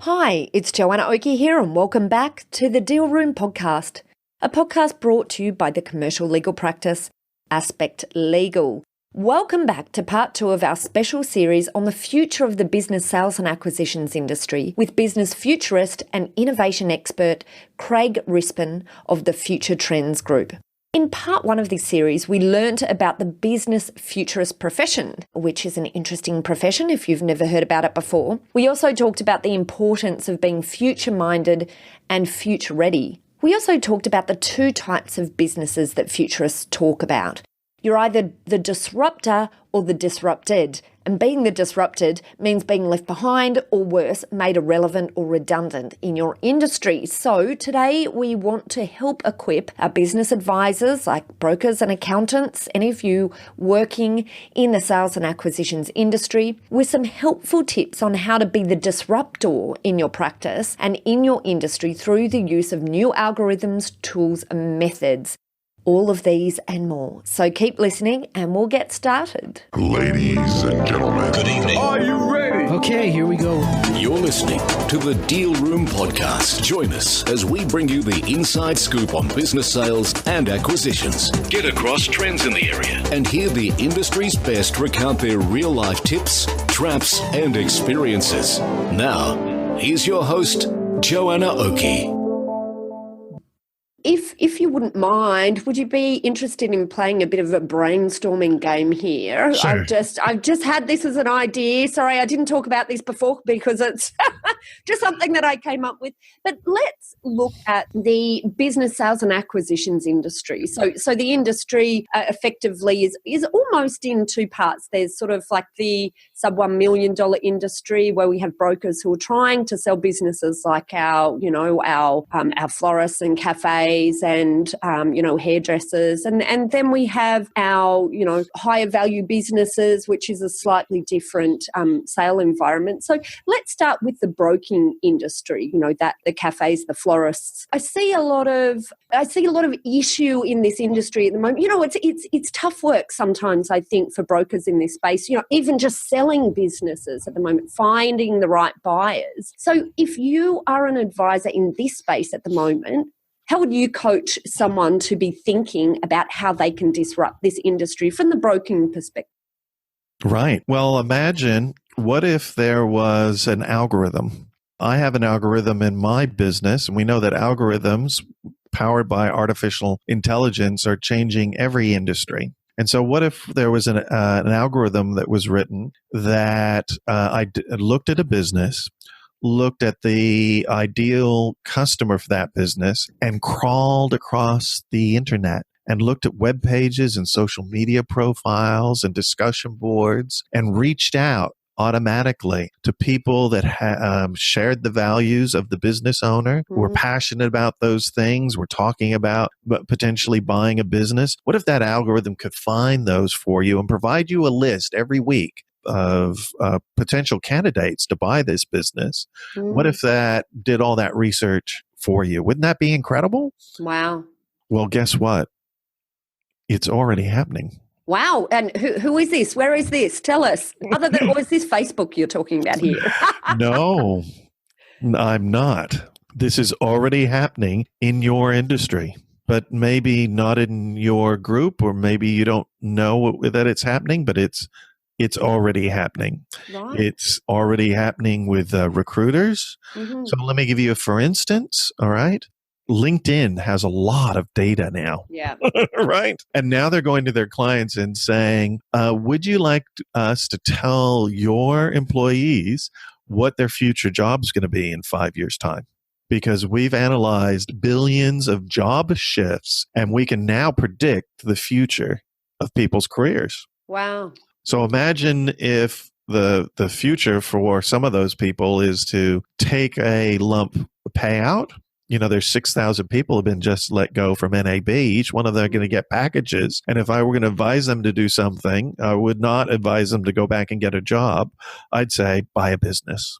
Hi, it's Joanna Oakey here, and welcome back to the Deal Room podcast, a podcast brought to you by the commercial legal practice Aspect Legal. Welcome back to part 2 of our special series on the future of the business sales and acquisitions industry with business futurist and innovation expert Craig Rispin of the Future Trends Group. In part 1 of this series, we learnt about the business futurist profession, which is an interesting profession if you've never heard about it before. We also talked about the importance of being future-minded and future-ready. We also talked about the 2 types of businesses that futurists talk about. You're either the disruptor or the disrupted. And being the disrupted means being left behind or worse, made irrelevant or redundant in your industry. So today we want to help equip our business advisors like brokers and accountants, any of you working in the sales and acquisitions industry, with some helpful tips on how to be the disruptor in your practice and in your industry through the use of new algorithms, tools and methods. All of these and more. So keep listening and we'll get started. Ladies and gentlemen, good evening. Are you ready? Okay, here we go. You're listening to the Deal Room podcast. Join us as we bring you the inside scoop on business sales and acquisitions. Get across trends in the area and hear the industry's best recount their real-life tips, traps, and experiences. Now, here's your host, Joanna Oakey. If you wouldn't mind, would you be interested in playing a bit of a brainstorming game here? Sure. I've just had this as an idea. Sorry, I didn't talk about this before because it's just something that I came up with. But let's look at the business sales and acquisitions industry. So the industry effectively is almost in 2 parts. There's sort of like the sub $1 million industry where we have brokers who are trying to sell businesses like our florists and cafes and hairdressers, and then we have our higher value businesses, which is a slightly different sale environment. So let's start with the broking industry. That the cafes, the florists. I see a lot of issue in this industry at the moment. It's tough work sometimes. I think for brokers in this space. Even just selling businesses at the moment, finding the right buyers. So if you are an advisor in this space at the moment, how would you coach someone to be thinking about how they can disrupt this industry from the broking perspective? Right. Well, imagine what if there was an algorithm. I have an algorithm in my business, and we know that algorithms powered by artificial intelligence are changing every industry. And so what if there was an algorithm that was written that looked at a business, looked at the ideal customer for that business and crawled across the internet and looked at web pages and social media profiles and discussion boards and reached out automatically to people that shared the values of the business owner, were passionate about those things, were talking about potentially buying a business. What if that algorithm could find those for you and provide you a list every week of potential candidates to buy this business? What if that did all that research for you? Wouldn't that be incredible? Wow. Well, guess what? It's already happening. Wow. And who is this? Where is this? Tell us. Other than, or is this Facebook you're talking about here? No, I'm not. This is already happening in your industry, but maybe not in your group, or maybe you don't know that it's happening, but it's already happening. Right. It's already happening with recruiters. Mm-hmm. So let me give you for instance, all right? LinkedIn has a lot of data now. Yeah. Right? And now they're going to their clients and saying, would you like us to tell your employees what their future job is going to be in 5 years' time? Because we've analyzed billions of job shifts and we can now predict the future of people's careers. Wow. So imagine if the future for some of those people is to take a lump payout. There's 6,000 people have been just let go from NAB. Each one of them are going to get packages. And if I were going to advise them to do something, I would not advise them to go back and get a job. I'd say buy a business,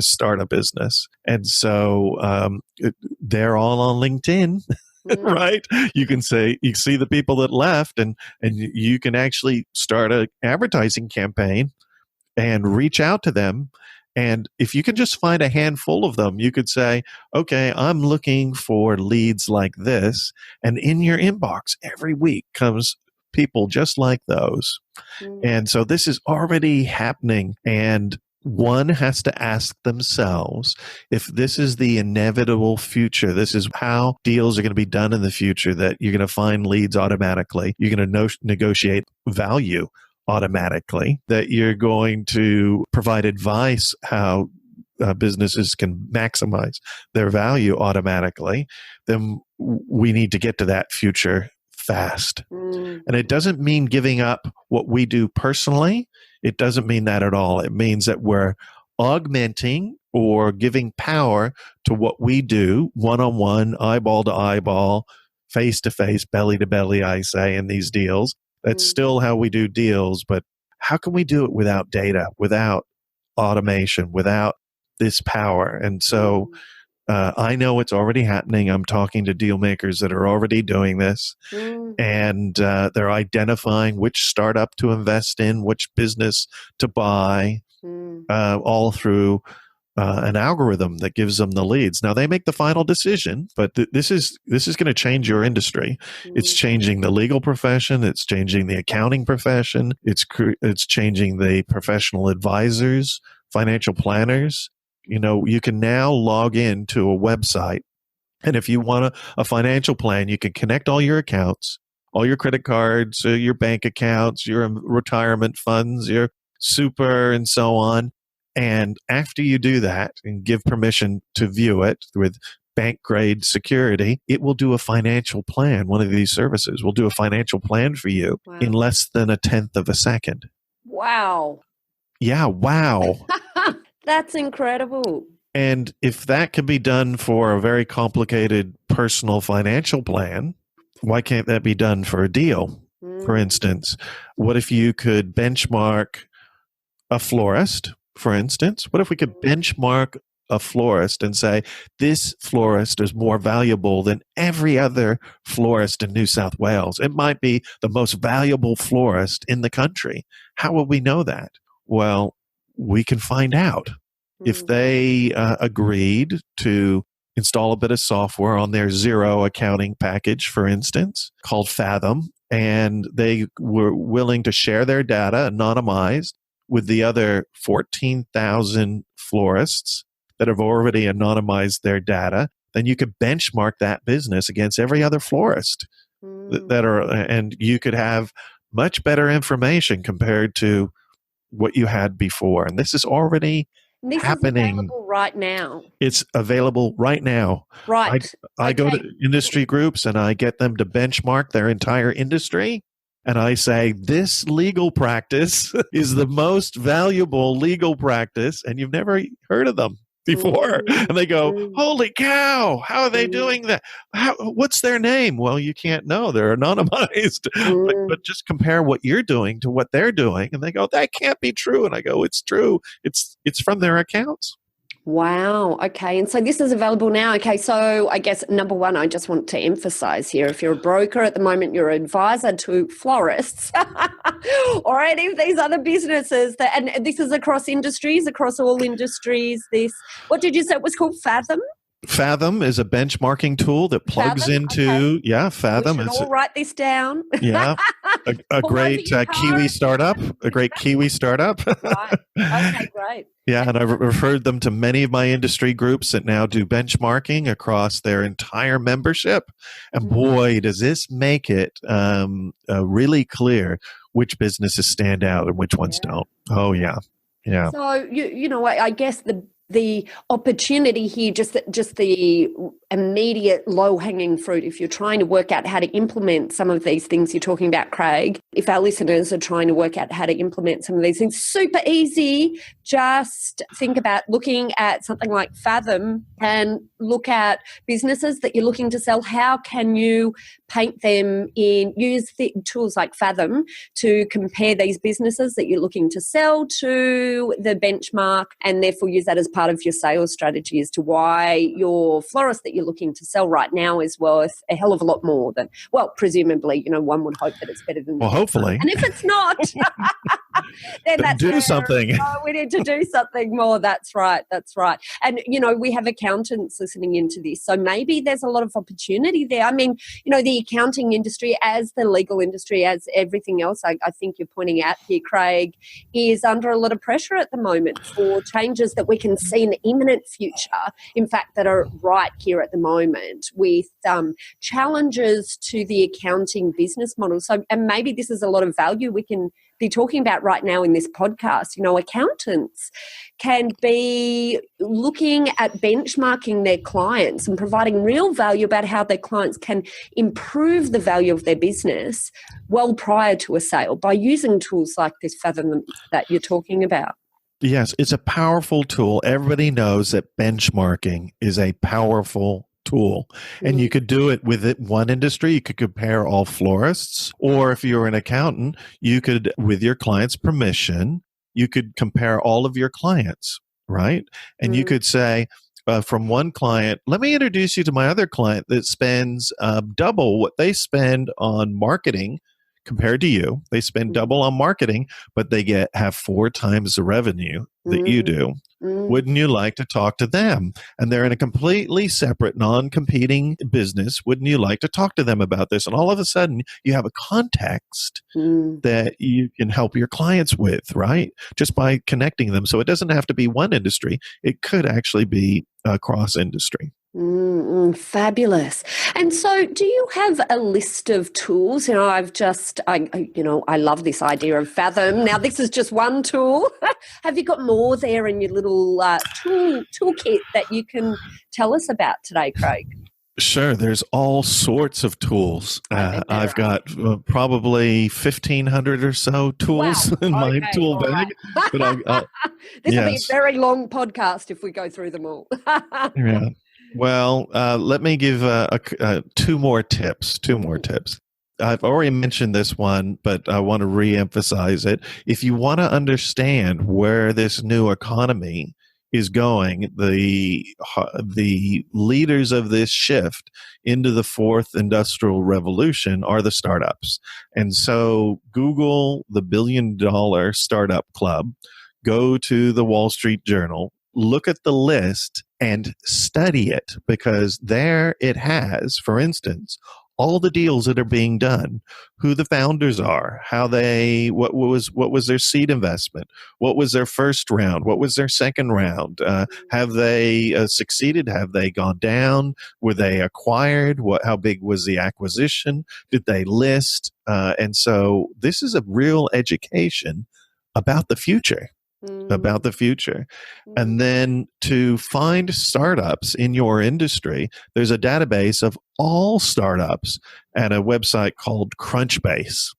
start a business. And so they're all on LinkedIn. Right? You can say, you see the people that left, and you can actually start an advertising campaign and reach out to them And if you can just find a handful of them, you could say, okay, I'm looking for leads like this. And in your inbox every week comes people just like those. And so this is already happening. And one has to ask themselves if this is the inevitable future. This is how deals are going to be done in the future, that you're going to find leads automatically. You're going to negotiate value automatically, that you're going to provide advice how businesses can maximize their value automatically. Then we need to get to that future fast. And it doesn't mean giving up what we do personally. It doesn't mean that at all. It means that we're augmenting or giving power to what we do one-on-one, eyeball to eyeball, face to face, belly to belly, I say, in these deals. That's still how we do deals, but how can we do it without data, without automation, without this power? And so I know it's already happening. I'm talking to deal makers that are already doing this, and they're identifying which startup to invest in, which business to buy, all through an algorithm that gives them the leads. Now they make the final decision, but this is going to change your industry. It's changing the legal profession. It's changing the accounting profession. It's changing the professional advisors, financial planners. You know, you can now log into a website, and if you want a financial plan, you can connect all your accounts, all your credit cards, your bank accounts, your retirement funds, your super, and so on. And after you do that and give permission to view it with bank grade security, it will do a financial plan. One of these services will do a financial plan for you in less than 1/10 of a second. Wow. Yeah, wow. That's incredible. And if that can be done for a very complicated personal financial plan, why can't that be done for a deal? For instance, what if you could benchmark a florist, for instance? What if we could benchmark a florist and say, this florist is more valuable than every other florist in New South Wales? It might be the most valuable florist in the country. How will we know that? Well, we can find out. If they agreed to install a bit of software on their Xero accounting package, for instance, called Fathom, and they were willing to share their data anonymized with the other 14,000 florists that have already anonymized their data, then you could benchmark that business against every other florist that are, and you could have much better information compared to what you had before. And this is already happening. Is available right now. It's available right now. Right. I go to industry groups and I get them to benchmark their entire industry. And I say, this legal practice is the most valuable legal practice, and you've never heard of them before. And they go, holy cow, how are they doing that? What's their name? Well, you can't know. They're anonymized. But just compare what you're doing to what they're doing. And they go, that can't be true. And I go, it's true. It's from their accounts. Wow. Okay. And so this is available now. Okay. So I guess number one, I just want to emphasize here, if you're a broker at the moment, you're an advisor to florists or any of these other businesses and this is across industries, across all industries. What did you say it was called? Fathom? Fathom is a benchmarking tool that plugs into, Fathom. We should all write this down. Yeah, a great Kiwi startup, Right. Okay, great. Yeah, and I've referred them to many of my industry groups that now do benchmarking across their entire membership. And boy, does this make it really clear which businesses stand out and which ones don't. Oh, yeah. Yeah. So, you know, I guess the opportunity here, just the immediate low-hanging fruit, if you're trying to work out how to implement some of these things you're talking about, Craig, if our listeners are trying to work out how to implement some of these things, super easy. Just think about looking at something like Fathom and look at businesses that you're looking to sell. How can you paint them in, use the tools like Fathom to compare these businesses that you're looking to sell to the benchmark, and therefore use that as part of your sales strategy as to why your florist that you're looking to sell right now is worth a hell of a lot more than, well, presumably, you know, one would hope that it's better than hopefully. And if it's not, Then that's Do where, something. we need to do something more. That's right. That's right. And, we have accountants listening into this. So maybe there's a lot of opportunity there. I mean, the accounting industry, as the legal industry, as everything else, I think you're pointing out here, Craig, is under a lot of pressure at the moment for changes that we can see in the imminent future, in fact, that are right here at the moment with challenges to the accounting business model. So, and maybe this is a lot of value we can be talking about right now in this podcast. Accountants can be looking at benchmarking their clients and providing real value about how their clients can improve the value of their business well prior to a sale by using tools like this Fathom that you're talking about. Yes, it's a powerful tool. Everybody knows that benchmarking is a powerful tool. And you could do it with one industry. You could compare all florists. Or if you're an accountant, you could, with your client's permission, you could compare all of your clients, right? And you could say, from one client, let me introduce you to my other client that spends double what they spend on marketing compared to you. They spend double on marketing, but they have 4 times the revenue that you do. Wouldn't you like to talk to them? And they're in a completely separate, non-competing business. Wouldn't you like to talk to them about this? And all of a sudden, you have a context that you can help your clients with, right? Just by connecting them. So it doesn't have to be one industry. It could actually be cross industry. Fabulous. And so do you have a list of tools? I love this idea of Fathom. Now, this is just one tool. Have you got more there in your little toolkit that you can tell us about today, Craig? Sure. There's all sorts of tools. I've got probably 1,500 or so tools in my tool bag. Right. But this will be a very long podcast if we go through them all. Yeah. Well, let me give 2 more tips. I've already mentioned this one, but I want to re-emphasize it. If you want to understand where this new economy is going, the leaders of this shift into the 4th industrial revolution are the startups. And so Google the $1 billion startup club, go to the Wall Street Journal, look at the list and study it, because there it has, for instance, all the deals that are being done, who the founders are, what was their seed investment, what was their first round, what was their second round, have they succeeded, have they gone down, were they acquired, how big was the acquisition, did they list, and so this is a real education about the future. And then to find startups in your industry, there's a database of all startups at a website called Crunchbase.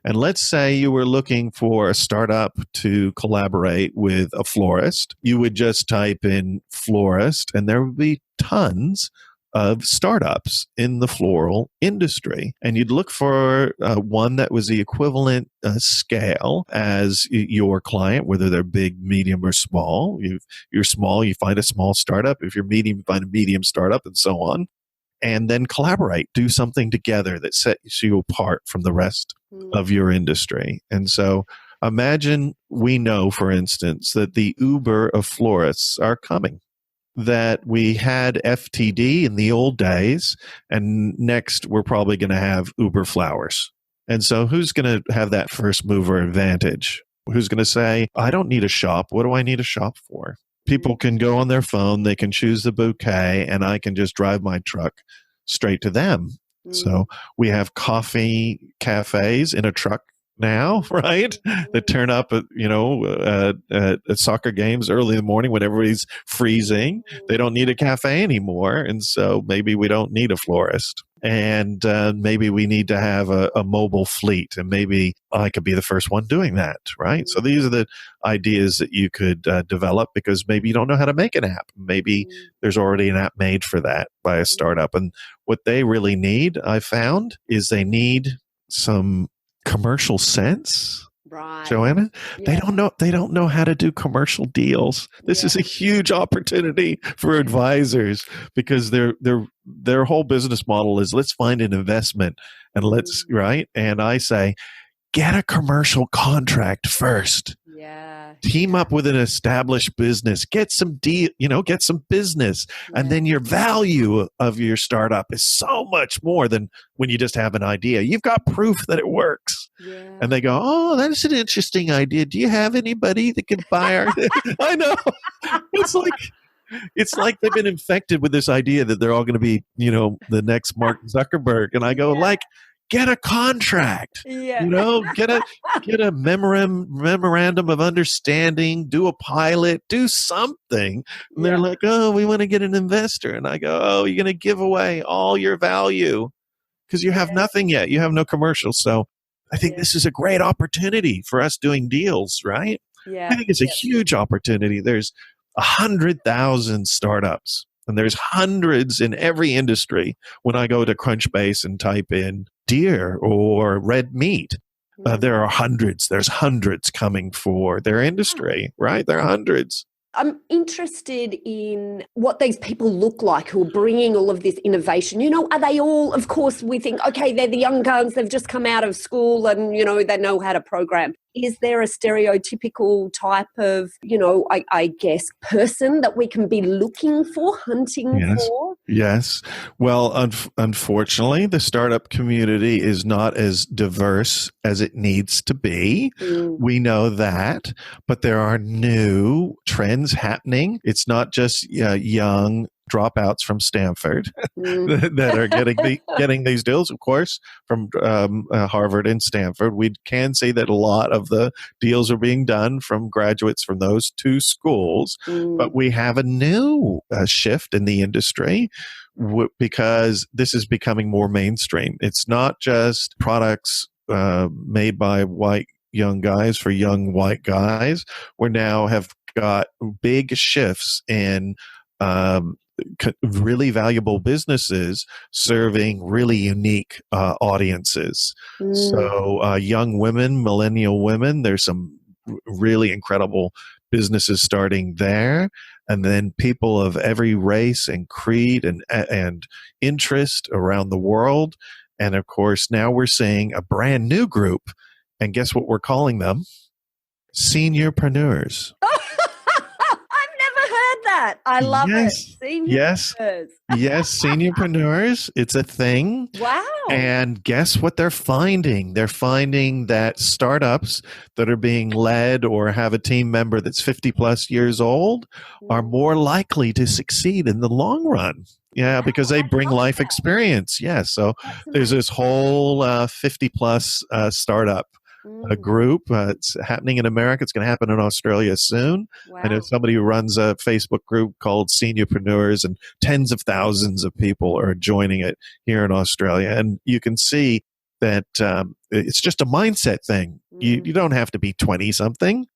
And let's say you were looking for a startup to collaborate with a florist. You would just type in florist and there would be tons of startups in the floral industry. And you'd look for one that was the equivalent scale as your client, whether they're big, medium, or small. You're small, you find a small startup. If you're medium, you find a medium startup, and so on. And then collaborate, do something together that sets you apart from the rest of your industry. And so imagine we know, for instance, that the Uber of florists are coming. That we had FTD in the old days, and next we're probably going to have Uber flowers. And so who's going to have that first mover advantage? Who's going to say, I don't need a shop. What do I need a shop for? People can go on their phone, they can choose the bouquet, and I can just drive my truck straight to them. So we have coffee cafes in a truck now, right? That turn up at soccer games early in the morning when everybody's freezing. They don't need a cafe anymore. And so maybe we don't need a florist. And maybe we need to have a mobile fleet. And maybe I could be the first one doing that, right? So these are the ideas that you could develop, because maybe you don't know how to make an app. Maybe there's already an app made for that by a startup. And what they really need, I found, is they need some commercial sense, right, Joanna? Yeah. They don't know how to do commercial deals. This is a huge opportunity for advisors, because their whole business model is, let's find an investment and right. And I say, get a commercial contract first. Yeah. Team up with an established business, get some get some business. And then your value of your startup is so much more than when you just have an idea. You've got proof that it works. Yeah. And they go, oh, that's an interesting idea. Do you have anybody that can buy our? I know. It's like they've been infected with this idea that they're all going to be, the next Mark Zuckerberg. And I go, get a contract, Yeah. get a memorandum of understanding, do a pilot, do something. And they're like, oh, we want to get an investor. And I go, oh, you're going to give away all your value because you have nothing yet. You have no commercials. So I think this is a great opportunity for us doing deals, right? Yeah. I think it's a huge opportunity. There's 100,000 startups. And there's hundreds in every industry. When I go to Crunchbase and type in deer or red meat, there are hundreds. There's hundreds coming for their industry, right? There are hundreds. I'm interested in what these people look like who are bringing all of this innovation. Are they all, of course, we think, okay, they're the young guns, they've just come out of school and, they know how to program. Is there a stereotypical type of, I guess, person that we can be looking for, hunting for? Yes. Well, unfortunately, the startup community is not as diverse as it needs to be. We know that, but there are new trends happening. It's not just young dropouts from Stanford that are getting these deals, of course, from Harvard and Stanford. We can see that a lot of the deals are being done from graduates from those two schools, but we have a new shift in the industry because this is becoming more mainstream. It's not just products made by white young guys for young white guys. We now have got big shifts in really valuable businesses serving really unique audiences. So young women, millennial women, there's some really incredible businesses starting there. And then people of every race and creed and interest around the world. And of course, now we're seeing a brand new group. And guess what we're calling them? Seniorpreneurs. That. I love it. Seniorpreneurs. Yes, seniorpreneurs. It's a thing. Wow. And guess what they're finding? They're finding that startups that are being led or have a team member that's 50 plus years old are more likely to succeed in the long run. Yeah, because they bring life experience. Yeah, so there's this whole 50 plus startup group. It's happening in America. It's going to happen in Australia soon. Wow. I know somebody who runs a Facebook group called Seniorpreneurs, and tens of thousands of people are joining it here in Australia. And you can see that it's just a mindset thing. You don't have to be 20 something.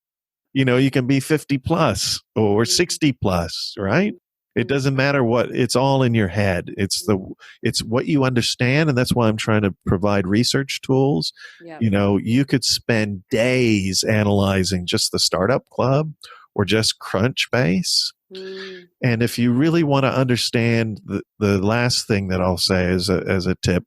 You can be 50 plus or 60 plus, right? It doesn't matter it's all in your head. It's what you understand. And that's why I'm trying to provide research tools. Yep. You could spend days analyzing just the startup club or just Crunchbase. And if you really want to understand the last thing that I'll say as a tip,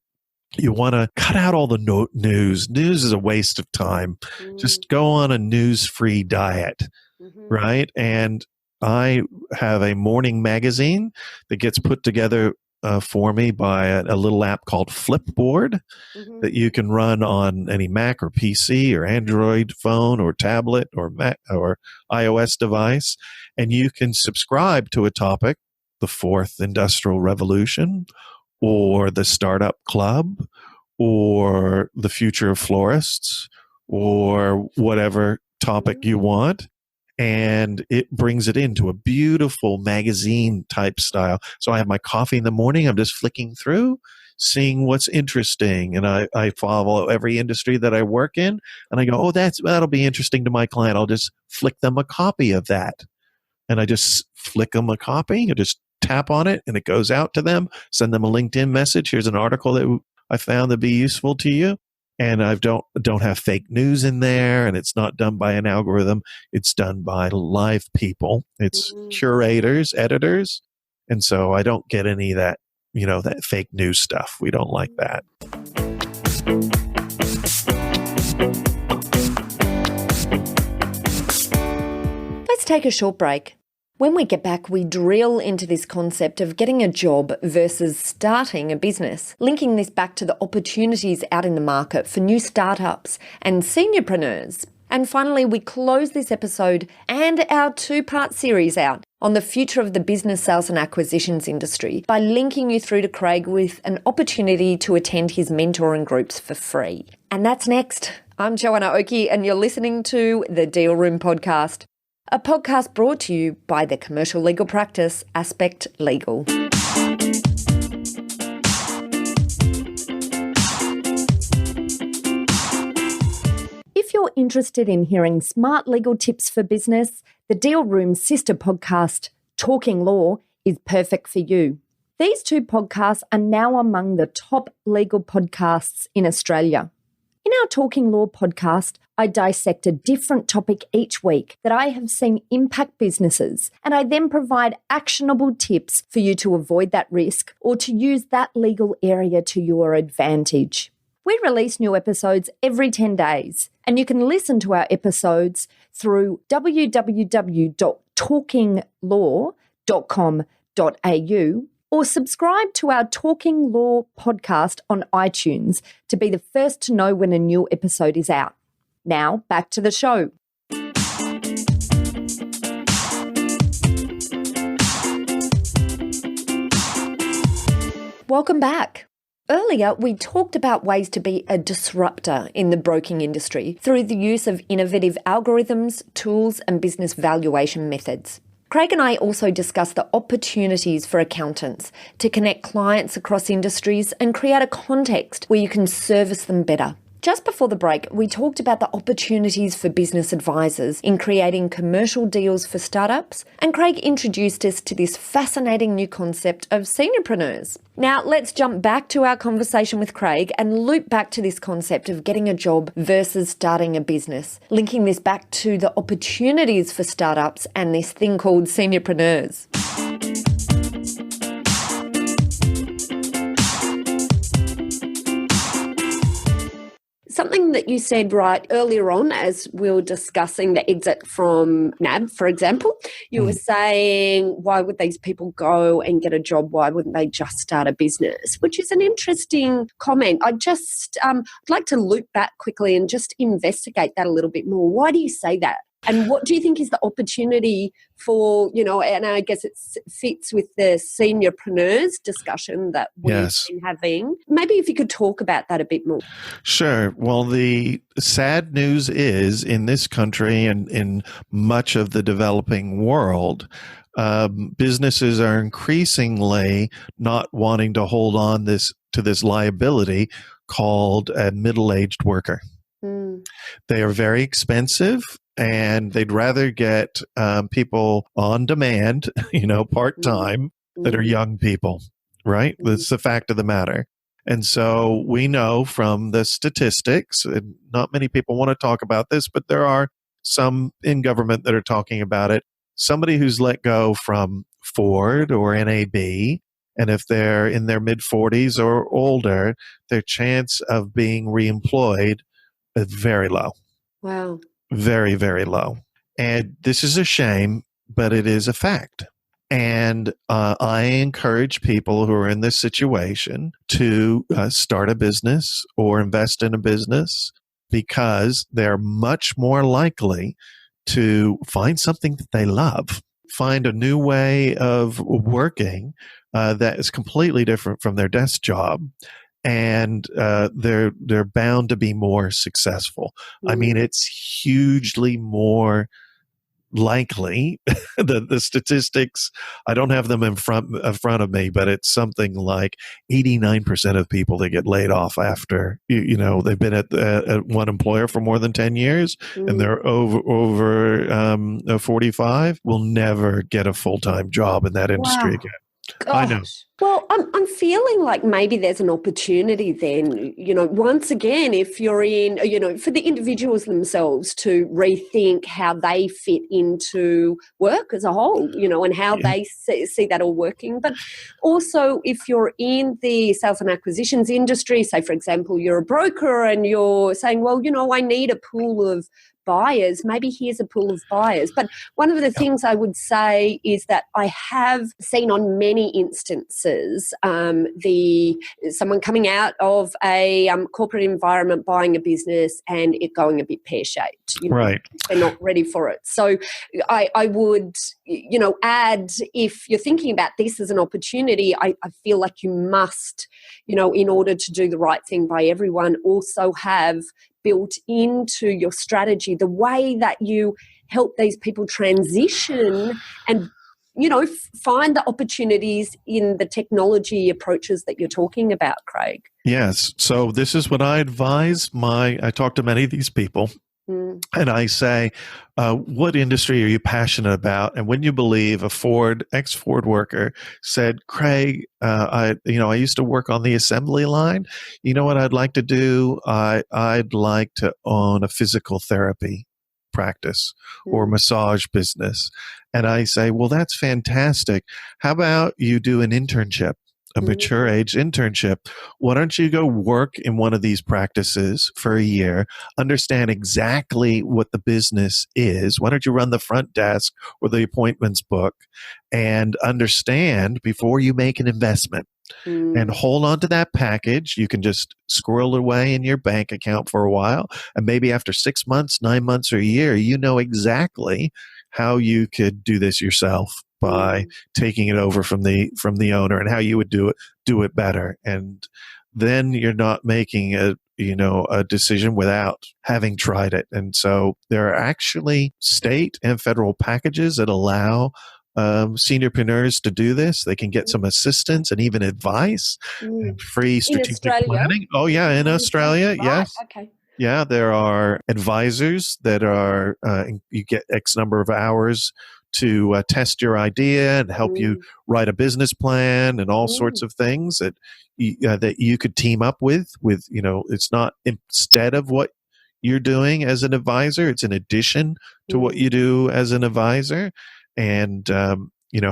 you want to cut out all the news. News is a waste of time. Just go on a news-free diet, right? And I have a morning magazine that gets put together for me by a little app called Flipboard that you can run on any Mac or PC or Android phone or tablet or Mac or iOS device. And you can subscribe to a topic, the fourth industrial revolution or the startup club or the future of florists or whatever topic you want. And it brings it into a beautiful magazine type style. So I have my coffee in the morning. I'm just flicking through, seeing what's interesting. And I follow every industry that I work in. And I go, oh, that'll be interesting to my client. I'll just flick them a copy of that. And I just flick them a copy. I just tap on it and it goes out to them. Send them a LinkedIn message. Here's an article that I found to be useful to you. And I don't have fake news in there, and it's not done by an algorithm. It's done by live people. It's curators, editors. And so I don't get any of that, that fake news stuff. We don't like that. take a short break. When we get back, we drill into this concept of getting a job versus starting a business, linking this back to the opportunities out in the market for new startups and seniorpreneurs. And finally, we close this episode and our two-part series out on the future of the business sales and acquisitions industry by linking you through to Craig with an opportunity to attend his mentoring groups for free. And that's next. I'm Joanna Oakey, and you're listening to the Deal Room Podcast, a podcast brought to you by the commercial legal practice Aspect Legal. If you're interested in hearing smart legal tips for business, the Deal Room's sister podcast, Talking Law, is perfect for you. These two podcasts are now among the top legal podcasts in Australia. In our Talking Law podcast, I dissect a different topic each week that I have seen impact businesses, and I then provide actionable tips for you to avoid that risk or to use that legal area to your advantage. We release new episodes every 10 days, and you can listen to our episodes through www.talkinglaw.com.au or subscribe to our Talking Law podcast on iTunes to be the first to know when a new episode is out. Now, back to the show. Welcome back. Earlier, we talked about ways to be a disruptor in the broking industry through the use of innovative algorithms, tools, and business valuation methods. Craig and I also discussed the opportunities for accountants to connect clients across industries and create a context where you can service them better. Just before the break, we talked about the opportunities for business advisors in creating commercial deals for startups, and Craig introduced us to this fascinating new concept of seniorpreneurs. Now, let's jump back to our conversation with Craig and loop back to this concept of getting a job versus starting a business, linking this back to the opportunities for startups and this thing called seniorpreneurs. Something that you said right earlier on as we were discussing the exit from NAB, for example, you were saying, why would these people go and get a job? Why wouldn't they just start a business? Which is an interesting comment. I'd like to loop back quickly and just investigate that a little bit more. Why do you say that? And what do you think is the opportunity for, and I guess it fits with the seniorpreneurs discussion that we've been having. Maybe if you could talk about that a bit more. Sure. Well, the sad news is in this country and in much of the developing world, businesses are increasingly not wanting to hold on to this liability called a middle-aged worker. They are very expensive, and they'd rather get people on demand, part-time, that are young people, right? That's the fact of the matter. And so we know from the statistics, and not many people want to talk about this, but there are some in government that are talking about it. Somebody who's let go from Ford or NAB, and if they're in their mid-40s or older, their chance of being reemployed is very low. Wow. Very, very low. And this is a shame, but it is a fact. And I encourage people who are in this situation to start a business or invest in a business because they're much more likely to find something that they love, find a new way of working that is completely different from their desk job. And they're bound to be more successful. I mean, it's hugely more likely. the statistics, I don't have them in front of me, but it's something like 89% of people that get laid off after they've been at one employer for more than 10 years, and they're over 45 will never get a full-time job in that industry again. Gosh. I know. Well, I'm feeling like maybe there's an opportunity then, once again, if you're in, for the individuals themselves to rethink how they fit into work as a whole, and how they see that all working. But also if you're in the sales and acquisitions industry, say, for example, you're a broker and you're saying, well, I need a pool of buyers, maybe here's a pool of buyers. But one of the things I would say is that I have seen on many instances someone coming out of a corporate environment, buying a business and it going a bit pear-shaped. Right. They're not ready for it. So I would, add, if you're thinking about this as an opportunity, I feel like you must, in order to do the right thing by everyone, also have built into your strategy the way that you help these people transition and find the opportunities in the technology approaches that you're talking about, Craig. Yes. So this is what I advise I talk to many of these people. And I say, what industry are you passionate about? And when you believe a ex-Ford worker said, Craig, I used to work on the assembly line. You know what I'd like to do? I'd like to own a physical therapy practice or massage business. And I say, well, that's fantastic. How about you do an internship? A mature age internship. Why don't you go work in one of these practices for a year, understand exactly what the business is? Why don't you run the front desk or the appointments book and understand before you make an investment? And hold on to that package. You can just squirrel it away in your bank account for a while. And maybe after 6 months, 9 months, or a year, you know exactly how you could do this yourself by taking it over from the owner and how you would do it better. And then you're not making a decision without having tried it. And so there are actually state and federal packages that allow seniorpreneurs to do this. They can get some assistance and even advice and free strategic planning. Oh yeah, in Australia, right. yes. Okay. Yeah, there are advisors that are, you get X number of hours to test your idea and help you write a business plan and all sorts of things that you could team up with, it's not instead of what you're doing as an advisor, it's in addition to what you do as an advisor, and,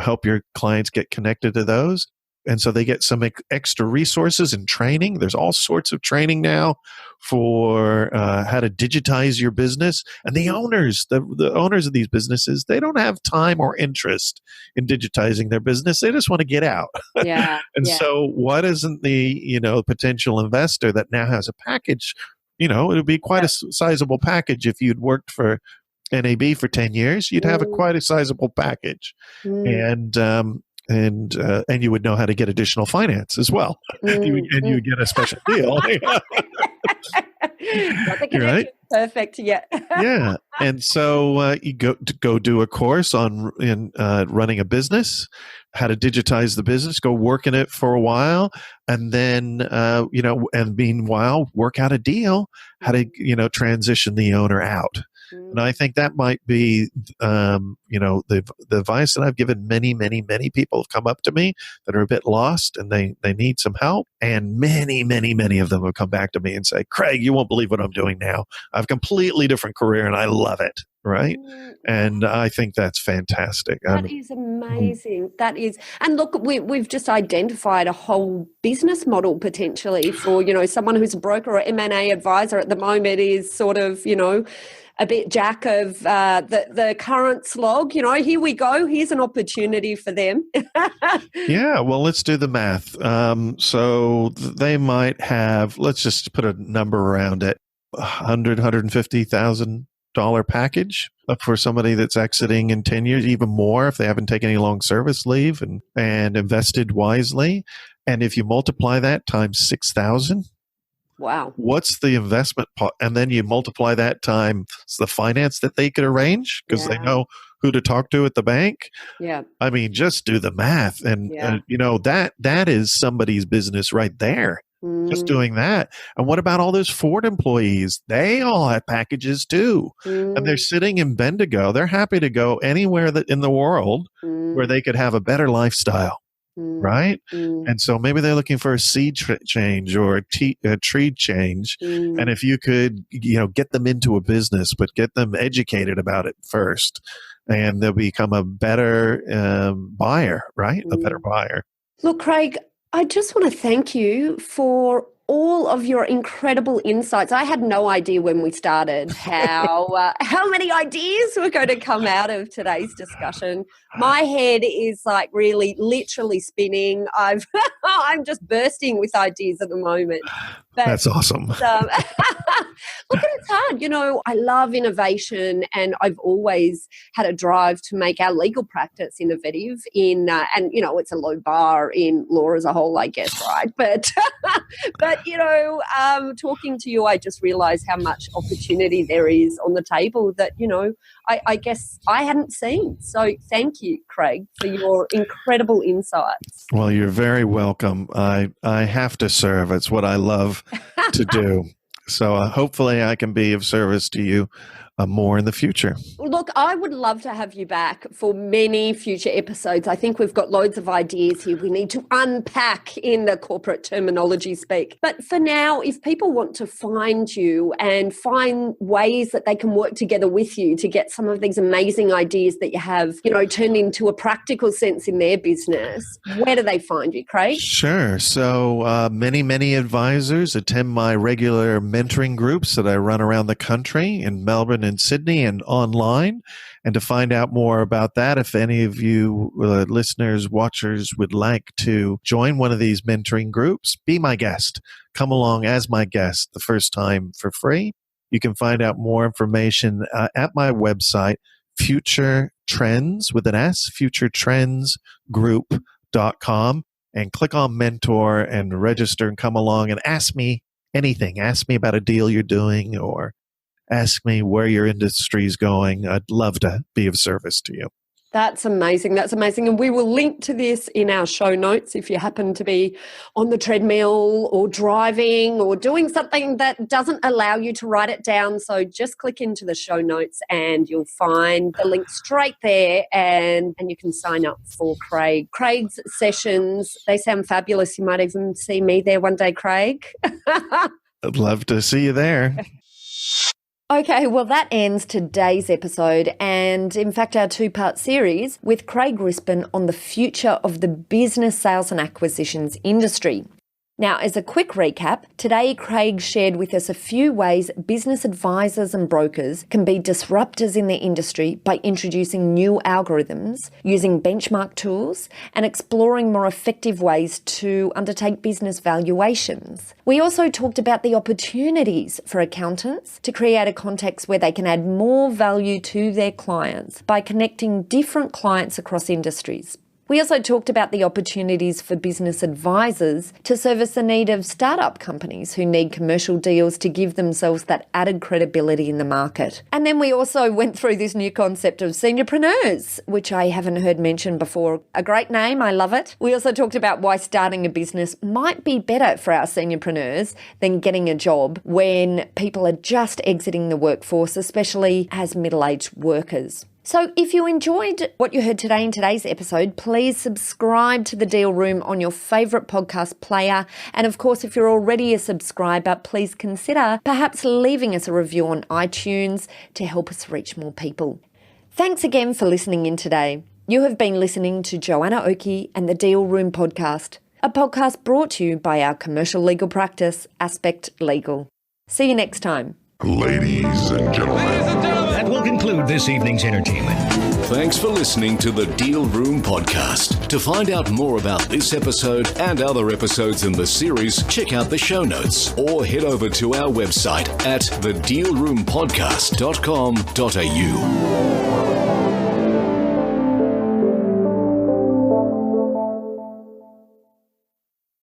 help your clients get connected to those. And so they get some extra resources and training. There's all sorts of training now for how to digitize your business. And the owners of these businesses, they don't have time or interest in digitizing their business. They just want to get out. Yeah. So why doesn't the potential investor that now has a package? It would be quite a sizable package if you'd worked for NAB for 10 years. You'd have quite a sizable package, and you would know how to get additional finance as well. You would get a special deal. Right? Perfect. Yeah. Yeah. And so you go do a course on running a business, how to digitize the business, go work in it for a while, and then and meanwhile work out a deal, how to transition the owner out. And I think that might be, the advice that I've given many, many, many people have come up to me that are a bit lost and they need some help. And many, many, many of them have come back to me and say, Craig, you won't believe what I'm doing now. I have a completely different career and I love it. Right. And I think that's fantastic. That is amazing. That is. And look, we've just identified a whole business model potentially for, someone who's a broker or M&A advisor at the moment is sort of, a bit jack of the current slog. Here we go. Here's an opportunity for them. Yeah, well, let's do the math. So they might have, let's just put a number around it, $150,000 package for somebody that's exiting in 10 years, even more if they haven't taken any long service leave and invested wisely. And if you multiply that times 6,000, wow. What's the investment part? And then you multiply that times the finance that they could arrange because they know who to talk to at the bank. Yeah. I mean, just do the math. And, that is somebody's business right there. Just doing that. And what about all those Ford employees? They all have packages too. And they're sitting in Bendigo. They're happy to go anywhere in the world where they could have a better lifestyle. Right? And so maybe they're looking for a seed change or a tree change. And if you could, get them into a business, but get them educated about it first, and they'll become a better buyer, right? A better buyer. Look, Craig, I just want to thank you for all of your incredible insights. I had no idea when we started how many ideas were going to come out of today's discussion. My head is like really literally spinning. I'm just bursting with ideas at the moment. But, that's awesome. look, it's hard. You know, I love innovation, and I've always had a drive to make our legal practice innovative and, you know, it's a low bar in law as a whole, I guess, right? But you know, talking to you, I just realised how much opportunity there is on the table that, you know, I guess I hadn't seen. So thank you, Craig, for your incredible insights. Well, you're very welcome. I have to serve. It's what I love to do. So hopefully I can be of service to you more in the future. Look, I would love to have you back for many future episodes. I think we've got loads of ideas here we need to unpack in the corporate terminology speak. But for now, if people want to find you and find ways that they can work together with you to get some of these amazing ideas that you have, you know, turned into a practical sense in their business, where do they find you, Craig? Sure. So many advisors attend my regular mentoring groups that I run around the country in Melbourne and Sydney and online. And to find out more about that, if any of you listeners, watchers would like to join one of these mentoring groups, be my guest. Come along as my guest the first time for free. You can find out more information at my website, Future Trends with an S, futuretrendsgroup.com, and click on mentor and register and come along and ask me anything. Ask me about a deal you're doing or ask me where your industry is going. I'd love to be of service to you. That's amazing. That's amazing. And we will link to this in our show notes if you happen to be on the treadmill or driving or doing something that doesn't allow you to write it down. So just click into the show notes and you'll find the link straight there and you can sign up for Craig. Craig's sessions, they sound fabulous. You might even see me there one day, Craig. I'd love to see you there. Okay, well, that ends today's episode and, in fact, our two-part series with Craig Rispin on the future of the business sales and acquisitions industry. Now, as a quick recap, today Craig shared with us a few ways business advisors and brokers can be disruptors in their industry by introducing new algorithms, using benchmark tools, and exploring more effective ways to undertake business valuations. We also talked about the opportunities for accountants to create a context where they can add more value to their clients by connecting different clients across industries. We also talked about the opportunities for business advisors to service the need of startup companies who need commercial deals to give themselves that added credibility in the market. And then we also went through this new concept of seniorpreneurs, which I haven't heard mentioned before. A great name, I love it. We also talked about why starting a business might be better for our seniorpreneurs than getting a job when people are just exiting the workforce, especially as middle-aged workers. So if you enjoyed what you heard today in today's episode, please subscribe to The Deal Room on your favourite podcast player. And of course, if you're already a subscriber, please consider perhaps leaving us a review on iTunes to help us reach more people. Thanks again for listening in today. You have been listening to Joanna Oakey and The Deal Room podcast, a podcast brought to you by our commercial legal practice, Aspect Legal. See you next time. Ladies and gentlemen. That will conclude this evening's entertainment. Thanks for listening to the Deal Room podcast. To find out more about this episode and other episodes in the series, check out the show notes or head over to our website at thedealroompodcast.com.au.